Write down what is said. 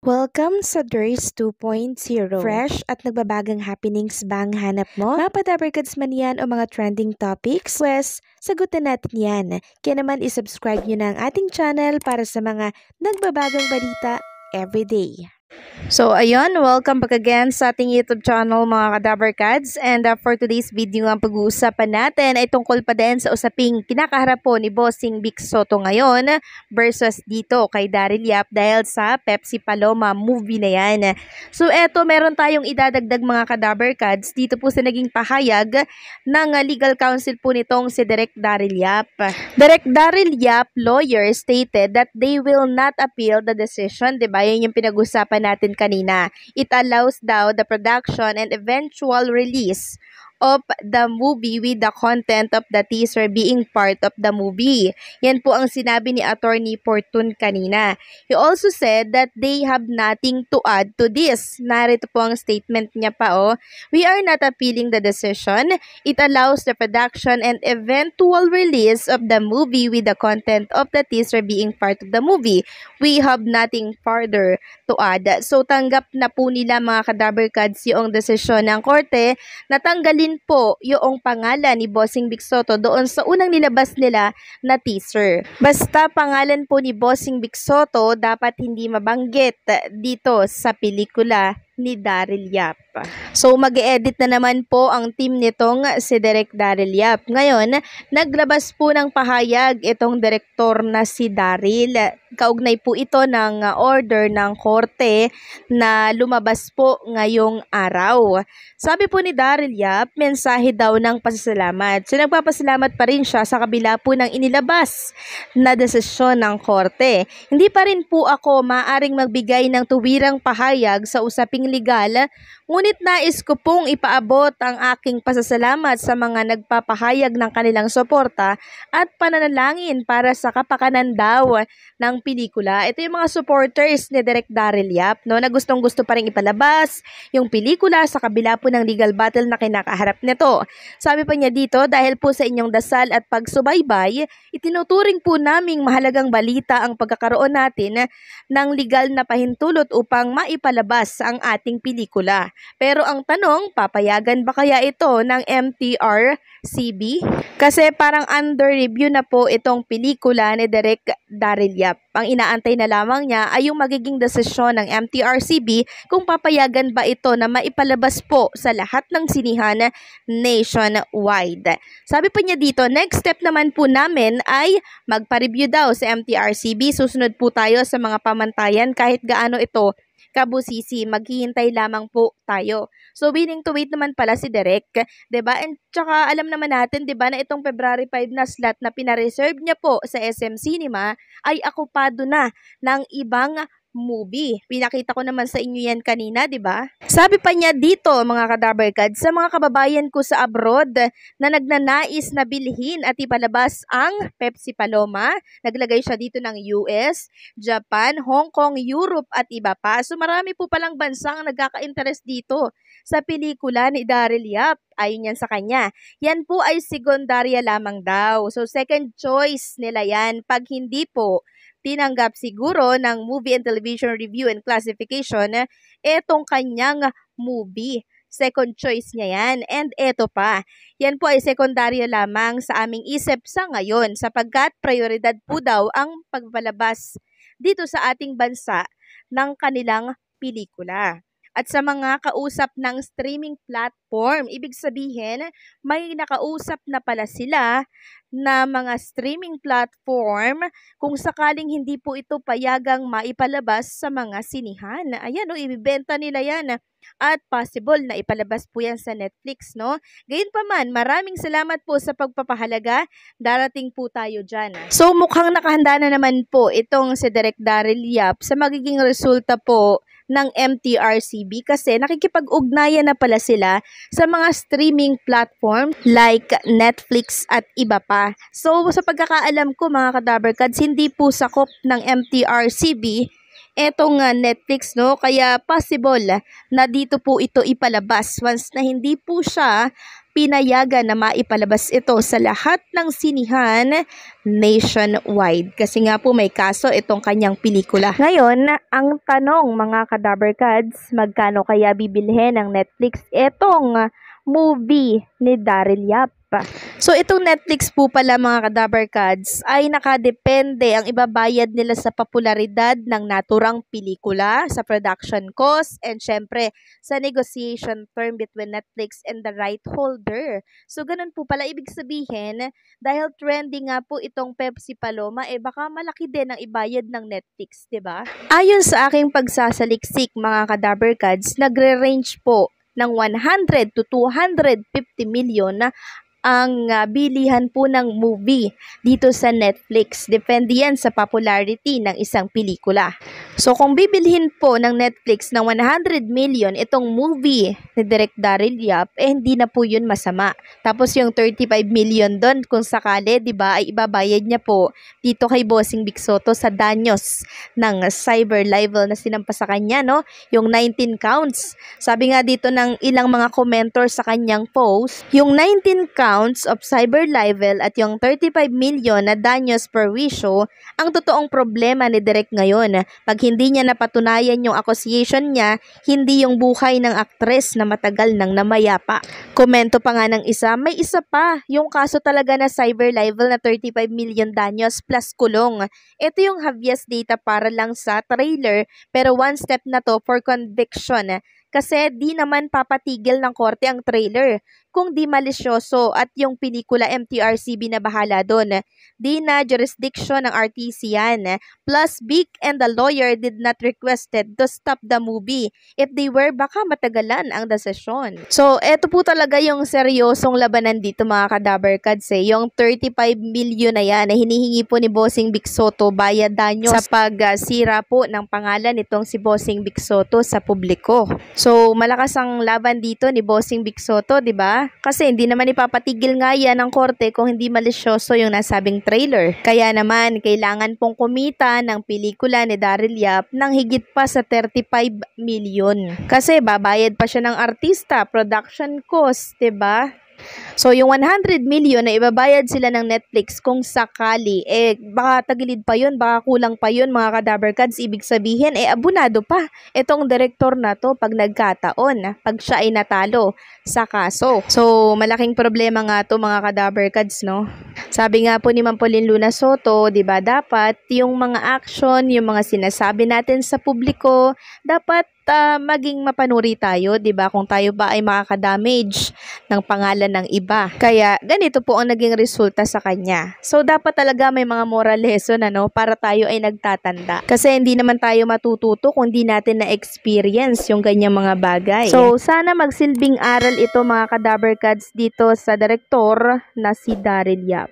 Welcome sa Durs 2.0. Fresh at nagbabagang happenings ba ang hanap mo? Mga padabarkads man yan o mga trending topics? Pues, sagutan natin yan. Kaya naman isubscribe nyo na ang ating channel para sa mga nagbabagang balita everyday. So ayun, welcome back again sa ating YouTube channel mga Kadabarkads, and for today's video ang pag-uusapan natin ay tungkol pa din sa usaping kinakaharap po ni Bossing Vic Sotto ngayon versus dito kay Daryl Yap dahil sa Pepsi Paloma movie na yan. So eto, meron tayong idadagdag mga Kadabarkads dito po sa naging pahayag ng legal counsel po nitong si Direk Daryl Yap. Direk Daryl Yap lawyer stated that they will not appeal the decision, diba? Yun yung pinag-usapan natin kanina. It allows daw the production and eventual release of the movie with the content of the teaser being part of the movie. Yan po ang sinabi ni Attorney Fortun kanina. He also said that they have nothing to add to this. Narito po ang statement niya pa, We are not appealing the decision. It allows the production and eventual release of the movie with the content of the teaser being part of the movie. We have nothing further to add. So tanggap na po nila mga Kadabarkads yung desisyon ng korte na tanggalin po yung pangalan ni Bossing Vic Sotto doon sa unang nilabas nila na teaser. Basta pangalan po ni Bossing Vic Sotto dapat hindi mabanggit dito sa pelikula ni Daryl Yap. So mag-e-edit na naman po ang team nitong si Direk Daryl Yap. Ngayon, naglabas po ng pahayag itong direktor na si Daryl. Kaugnay po ito ng order ng korte na lumabas po ngayong araw. Sabi po ni Daryl Yap, mensahe daw ng pasasalamat. So nagpapasalamat pa rin siya sa kabila po ng inilabas na desisyon ng korte. Hindi pa rin po ako maaring magbigay ng tuwirang pahayag sa usaping legal, ngunit nais ko pong ipaabot ang aking pasasalamat sa mga nagpapahayag ng kanilang suporta at pananalangin para sa kapakanan daw ng pelikula. Ito yung mga supporters ni Direk Daryl Yap, na gustong-gusto pa rin ipalabas yung pelikula sa kabila po ng legal battle na kinakaharap nito. Sabi pa niya dito, dahil po sa inyong dasal at pagsubaybay, itinuturing po naming mahalagang balita ang pagkakaroon natin ng legal na pahintulot upang maipalabas ang ating pelikula. Pero ang tanong, papayagan ba kaya ito ng MTRCB? Kasi parang under review na po itong pelikula ni Direk Daryl Yap. Ang inaantay na lamang niya ay yung magiging desisyon ng MTRCB kung papayagan ba ito na maipalabas po sa lahat ng sinihan nationwide. Sabi pa niya dito, next step naman po namin ay magpa-review daw sa MTRCB. Susunod po tayo sa mga pamantayan kahit gaano ito kabusisi, maghihintay lamang po tayo. So willing to wait naman pala si Direk, 'di ba? And tsaka alam naman natin, 'di ba, na itong February 5 na slot na pina-reserve niya po sa SM Cinema ay akupado na ng ibang movie. Pinakita ko naman sa inyo yan kanina, 'di ba? Sabi pa niya dito, mga Kadabarkads, sa mga kababayan ko sa abroad na nagnanais na bilhin at ipalabas ang Pepsi Paloma, naglagay siya dito ng US, Japan, Hong Kong, Europe at iba pa. So marami po palang bansang nagkaka-interest dito sa pelikula ni Daryl Yap. Ayon yan sa kanya. Yan po ay sekundarya lamang daw. So second choice nila yan pag hindi po tinanggap siguro ng Movie and Television Review and Classification etong kanyang movie. Second choice niya yan. And eto pa, yan po ay sekundaryo lamang sa aming isip sa ngayon sapagkat prioridad po daw ang pagpalabas dito sa ating bansa ng kanilang pelikula. At sa mga kausap ng streaming platform, ibig sabihin, may nakausap na pala sila na mga streaming platform kung sakaling hindi po ito payagang maipalabas sa mga sinihan. Ayan, ibibenta nila yan. At possible na ipalabas po yan sa Netflix, no? Gayunpaman, maraming salamat po sa pagpapahalaga. Darating po tayo dyan. So, mukhang nakahanda na naman po itong si Direk Daryl Yap sa magiging resulta po ng MTRCB kasi nakikipag-ugnayan na pala sila sa mga streaming platform like Netflix at iba pa. So, sa pagkakaalam ko mga Kadabarkads, hindi po sakop ng MTRCB etong Netflix, no? Kaya possible na dito po ito ipalabas once na hindi po siya pinayagan na maipalabas ito sa lahat ng sinihan nationwide. Kasi nga po may kaso itong kanyang pelikula. Ngayon, ang tanong mga Kadaberkads, magkano kaya bibilhin ng Netflix itong movie ni Daryl Yap? So itong Netflix po pala mga Kadaberkads ay nakadepende ang ibabayad nila sa popularidad ng naturang pelikula, sa production cost, and syempre sa negotiation term between Netflix and the right holder. So ganun po pala, ibig sabihin dahil trending nga po itong Pepsi Paloma, baka malaki din ang ibayad ng Netflix, 'di ba? Ayon sa aking pagsasaliksik mga Kadaberkads, nagre-range po ng 100 to 250 million ang bilihan po ng movie dito sa Netflix. Depende yan sa popularity ng isang pelikula. So kung bibilhin po ng Netflix ng 100 million itong movie ni Direk Daryl Yap, hindi na po yun masama. Tapos yung 35 million doon kung sakali, 'di ba, ay ibabayad niya po dito kay Bossing Vic Sotto sa danyos ng cyber libel na sinampa sa kanya, no? Yung 19 counts. Sabi nga dito ng ilang mga commentors sa kanyang post, yung 19 counts of cyber libel at yung 35 million na danyos perwisyo ang totoong problema ni Direk ngayon. Pag hindi niya napatunayan yung accusation niya, hindi yung buhay ng aktres na matagal nang namayapa. Komento pa nga ng isa, may isa pa, yung kaso talaga na cyber libel na 35 million danyos plus kulong. Ito yung habeas data para lang sa trailer, pero one step na to for conviction. Kasi di naman papatigil ng korte ang trailer kung di malisyoso at yung pelikula MTRCB na bahala doon. Di na jurisdiction ng RTC yan. Plus, Vic and the lawyer did not requested to stop the movie. If they were, baka matagalan ang desisyon. So, eto po talaga yung seryosong labanan dito mga Kadaberkads. Yung 35 million na yan na hinihingi po ni Bossing Vic Sotto bayad danyo sa pagsira po ng pangalan nitong si Bossing Vic Sotto sa publiko. So, malakas ang laban dito ni Bossing Vic Sotto, 'di ba? Kasi hindi naman ipapatigil nga yan ng korte kung hindi malisyoso yung nasabing trailer. Kaya naman, kailangan pong kumita ng pelikula ni Daryl Yap ng higit pa sa 35 million. Kasi babayad pa siya ng artista, production cost, 'di ba? So, yung 100 million na ibabayad sila ng Netflix kung sakali, baka tagilid pa yun, baka kulang pa yun mga Kadaberkads. Ibig sabihin, abunado pa itong direktor na to pag nagkataon, pag siya ay natalo sa kaso. So, malaking problema nga to mga Kadaberkads, no? Sabi nga po ni Ma'am Pauline Luna Soto, diba, dapat yung mga action, yung mga sinasabi natin sa publiko, dapat maging mapanuri tayo, 'di ba? Kung tayo ba ay makaka-damage ng pangalan ng iba. Kaya ganito po ang naging resulta sa kanya. So dapat talaga may mga moral lesson para tayo ay nagtatanda. Kasi hindi naman tayo matututo kung di natin na-experience yung ganyang mga bagay. So sana magsilbing aral ito mga Kadaberkads dito sa direktor na si Daryl Yap.